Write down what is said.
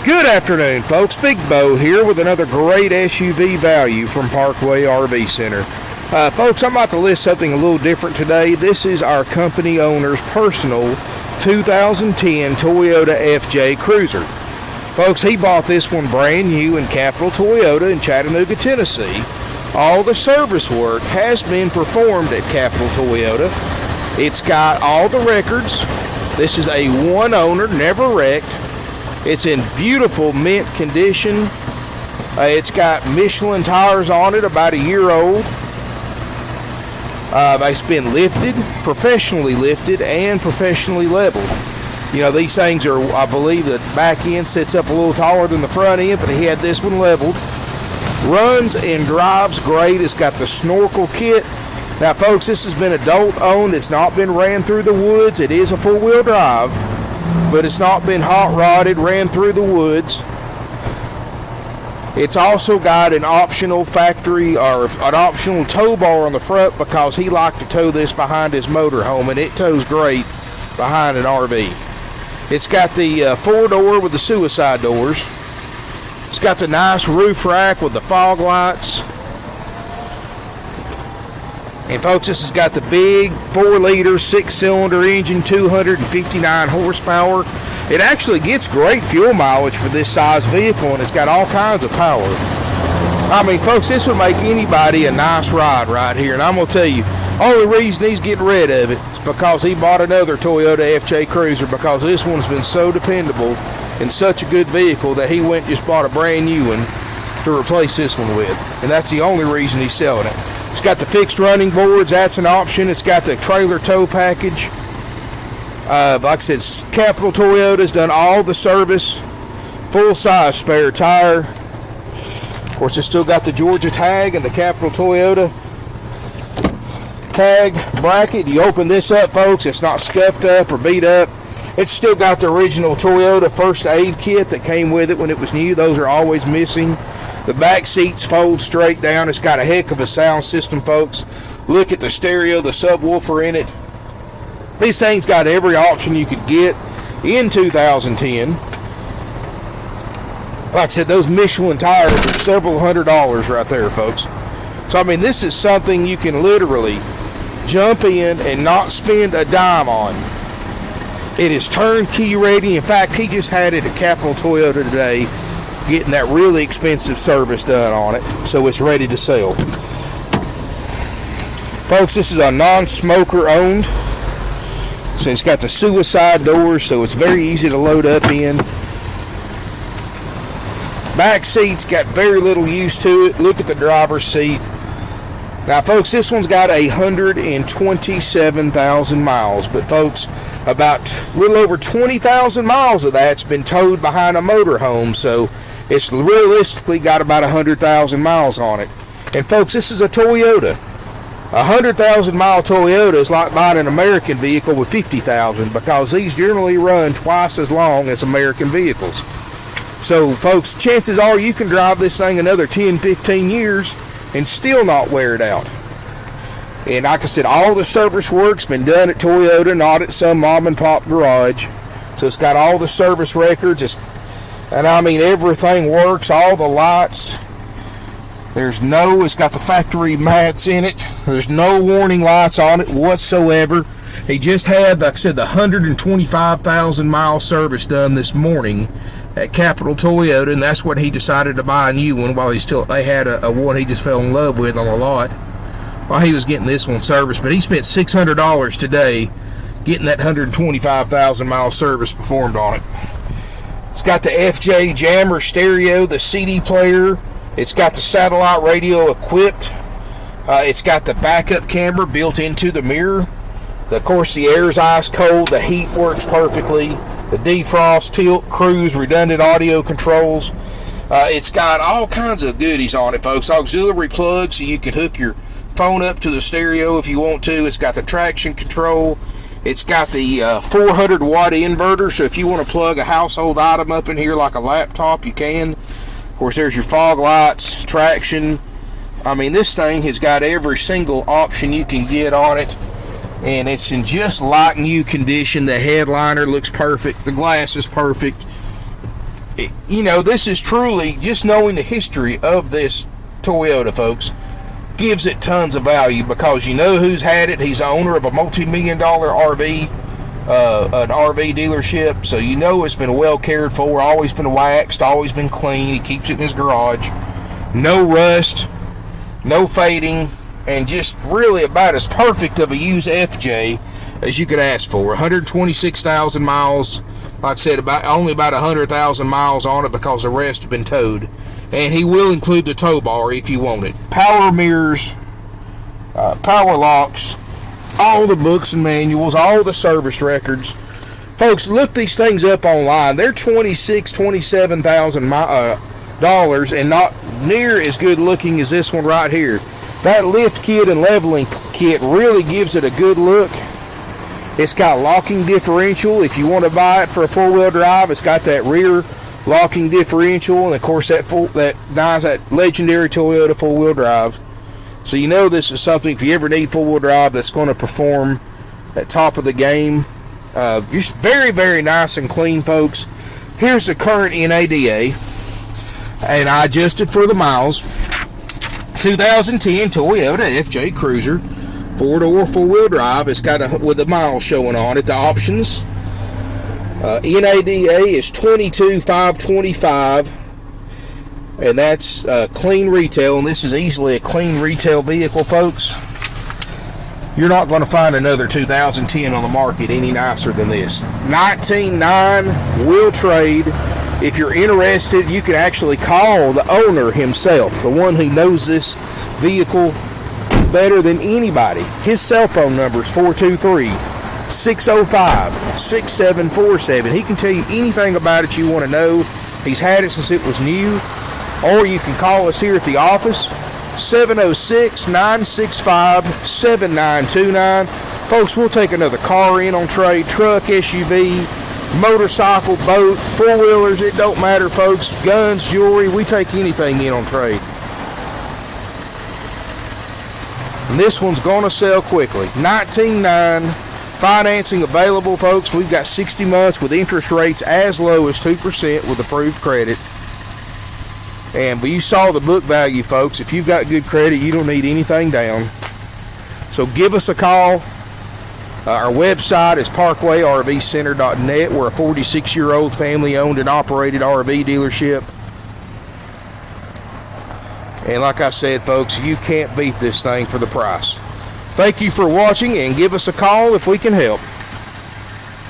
Good afternoon, folks. Big Bo here with another great SUV value from Parkway RV Center. Folks, I'm about to list something a little different today. This is our company owner's personal 2010 Toyota FJ Cruiser. Folks, he bought this one brand new in Capital Toyota in Chattanooga, Tennessee. All the service work has been performed at Capital Toyota. It's got all the records. This is a one owner, never wrecked. It's in beautiful mint condition. It's got Michelin tires on it, about a year old. It's been lifted, professionally lifted, and professionally leveled. You know, these things are, I believe, the back end sits up a little taller than the front end, but he had this one leveled. Runs and drives great. It's got the snorkel kit. Now, folks, this has been adult owned. It's not been ran through the woods. It is a four-wheel drive, but it's not been hot rodded, ran through the woods. It's also got an optional factory or an optional tow bar on the front because he liked to tow this behind his motorhome, and it tows great behind an RV. It's got the four-door with the suicide doors. It's got the nice roof rack with the fog lights. And folks, this has got the big 4-liter, 6-cylinder engine, 259 horsepower. It actually gets great fuel mileage for this size vehicle, and it's got all kinds of power. I mean, folks, this would make anybody a nice ride right here. And I'm going to tell you, only reason he's getting rid of it is because he bought another Toyota FJ Cruiser, because this one's been so dependable and such a good vehicle that he went and just bought a brand new one to replace this one with. And that's the only reason he's selling it. It's got the fixed running boards. That's an option. It's got the trailer tow package. Like I said, Capital Toyota's done all the service. Full-size spare tire. Of course, it's still got the Georgia tag and the Capital Toyota tag bracket. You open this up, folks, it's not scuffed up or beat up. It's still got the original Toyota first aid kit that came with it when it was new. Those are always missing. The back seats fold straight down. It's got a heck of a sound system, folks. Look at the stereo, the subwoofer in it. These things got every option you could get in 2010. Like I said, those Michelin tires are several $100s right there, folks. So, I mean, this is something you can literally jump in and not spend a dime on. It is turnkey ready. In fact, he just had it at Capital Toyota today, getting that really expensive service done on it, so it's ready to sell. Folks, this is a non-smoker owned, so it's got the suicide doors, so it's very easy to load up in. Back seat's got very little use to it. Look at the driver's seat. Now, folks, this one's got 127,000 miles, but folks, about a little over 20,000 miles of that's been towed behind a motorhome, so it's realistically got about 100,000 miles on it. And folks, this is a Toyota. A 100,000 mile Toyota is like buying an American vehicle with 50,000, because these generally run twice as long as American vehicles. So, folks, chances are you can drive this thing another 10, 15 years and still not wear it out. And like I said, all the service work's been done at Toyota, not at some mom and pop garage. So it's got all the service records. And I mean, everything works, all the lights. It's got the factory mats in it. There's no warning lights on it whatsoever. He just had, like I said, the 125,000 mile service done this morning at Capital Toyota, and that's when he decided to buy a new one while they had a one he just fell in love with on a lot while he was getting this one serviced. But he spent $600 today getting that 125,000 mile service performed on it. It's got the FJ Jammer stereo, the CD player. It's got the satellite radio equipped. It's got the backup camera built into the mirror. Of course, the air's ice cold. The heat works perfectly. The defrost, tilt, cruise, redundant audio controls. It's got all kinds of goodies on it, folks. Auxiliary plugs, so you can hook your phone up to the stereo if you want to. It's got the traction control. It's got the 400-watt inverter, so if you want to plug a household item up in here like a laptop, you can. Of course, there's your fog lights, traction. I mean, this thing has got every single option you can get on it. And it's in just like new condition. The headliner looks perfect. The glass is perfect. you know, this is truly, just knowing the history of this Toyota, folks, gives it tons of value, because you know who's had it. He's the owner of a multi-million-dollar RV, an RV dealership, so you know it's been well cared for, always been waxed, always been clean. He keeps it in his garage. No rust, no fading, and just really about as perfect of a used FJ as you could ask for. 126,000 miles. Like I said, only about 100,000 miles on it, because the rest have been towed. And he will include the tow bar if you want it. Power mirrors, power locks, all the books and manuals, all the service records. Folks, look these things up online. They're $27,000 and not near as good looking as this one right here. That lift kit and leveling kit really gives it a good look. It's got locking differential. If you want to buy it for a four-wheel drive, it's got that rear locking differential, and of course that legendary Toyota four-wheel drive. So you know this is something, if you ever need four-wheel drive, that's going to perform at top of the game. Just very, very nice and clean, folks. Here's the current NADA, and I adjusted for the miles. 2010 Toyota FJ Cruiser, four-door, four-wheel drive. It's got with the miles showing on it. The options. NADA is 22,525, and that's clean retail, and this is easily a clean retail vehicle, folks. You're not going to find another 2010 on the market any nicer than this. 19.9 will trade. If you're interested, you can actually call the owner himself, the one who knows this vehicle better than anybody. His cell phone number is 423-605-6747. He can tell you anything about it you want to know. He's had it since it was new. Or you can call us here at the office, 706-965-7929. Folks, we'll take another car in on trade, truck, SUV, motorcycle, boat, four-wheelers, it don't matter, folks. Guns, jewelry, we take anything in on trade. And this one's going to sell quickly. 19.9, financing available, folks. We've got 60 months with interest rates as low as 2% with approved credit. But you saw the book value, folks. If you've got good credit, you don't need anything down. So give us a call. Our website is parkwayrvcenter.net. We're a 46-year-old family-owned and operated RV dealership. And like I said, folks, you can't beat this thing for the price. Thank you for watching, and give us a call if we can help.